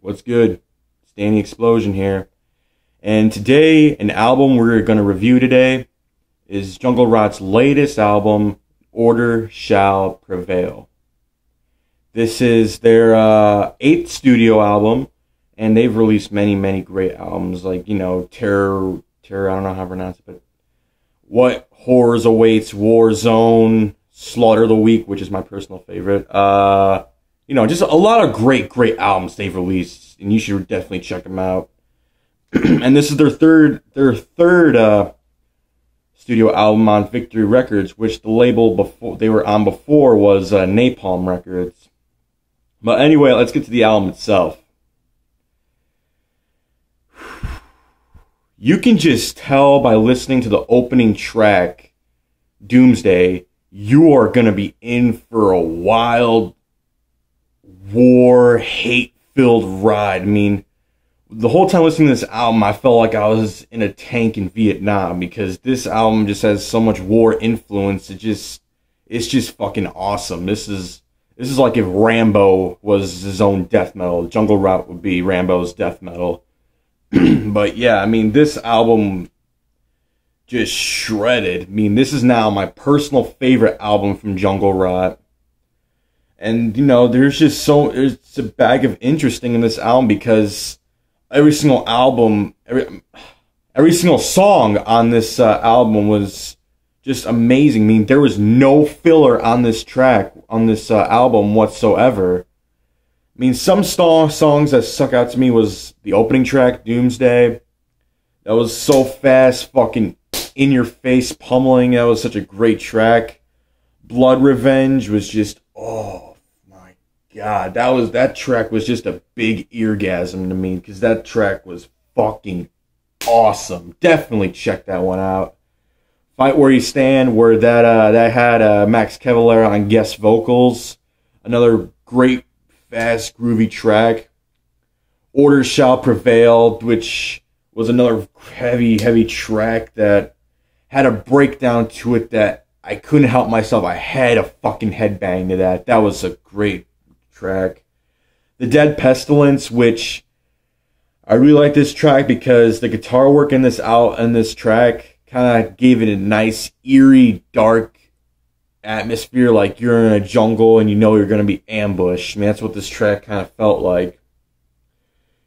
What's good? Danny Explosion here. And today, an album we're going to review today is Jungle Rot's latest album, Shall Prevail. This is their 8th studio album, and they've released many great albums, like, Terror, I don't know how to pronounce it, but What Horrors Awaits, Warzone, Slaughter the Weak, which is my personal favorite. Just a lot of great albums they've released, and you should definitely check them out. And this is their third studio album on Victory Records, which the label they were on before was Napalm Records. But anyway, let's get to the album itself. You can just tell by listening to the opening track, Doomsday, you are going to be in for a wild, war, hate-filled ride. I mean, the whole time listening to this album, I felt like I was in a tank in Vietnam, because this album just has so much war influence. It's just fucking awesome. This is like if Rambo was his own death metal. Jungle Rot would be Rambo's death metal. But yeah, I mean, this album just shredded. I mean, this is now my personal favorite album from Jungle Rot. And, there's a bag of interesting in this album, because every single song on this album was just amazing. I mean, there was no filler on this album whatsoever. I mean, some songs that stuck out to me was the opening track, Doomsday. That was so fast, fucking in your face, pummeling. That was such a great track. Blood Revenge was just, oh my god, that track was just a big eargasm to me, because that track was fucking awesome. Definitely check that one out. Fight Where You Stand, where that had Max Cavalera on guest vocals. Another great, fast, groovy track. Shall Prevail, which was another heavy track that had a breakdown to it that I couldn't help myself. I had a fucking headbang to that. That was a great track. The Dead Pestilence, which I really like this track because the guitar work in this track kind of gave it a nice, eerie, dark atmosphere, like you're in a jungle and you're going to be ambushed. I mean, that's what this track kind of felt like.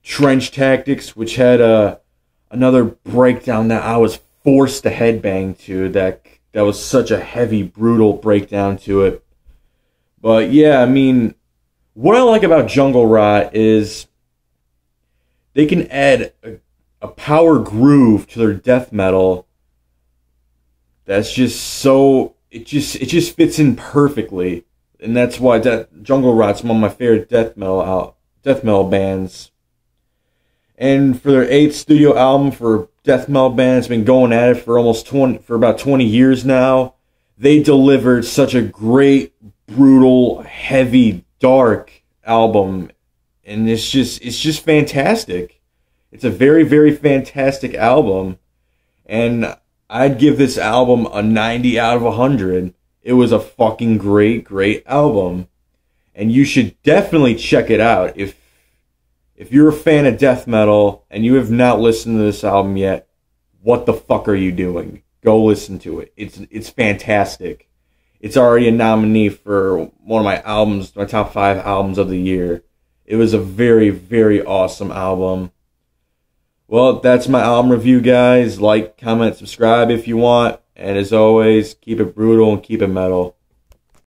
Trench Tactics, which had another breakdown that I was forced to headbang to, that was such a heavy, brutal breakdown to it. But yeah, I mean, what I like about Jungle Rot is they can add a power groove to their death metal that's just so, it just fits in perfectly. And that's why Jungle Rot's one of my favorite death metal bands. And for their 8th studio album for death metal band, it's been going at it for about 20 years now. They delivered such a great, brutal, heavy, dark album, and it's just fantastic. It's a very fantastic album, and I'd give this album a 90 out of 100. It was a fucking great album, and you should definitely check it out. If you're a fan of death metal and you have not listened to this album yet, what the fuck are you doing? Go listen to it. It's fantastic. It's already a nominee for one of my top 5 albums of the year. It was a very awesome album. Well, that's my album review, guys. Like, comment, subscribe if you want. And as always, keep it brutal and keep it metal.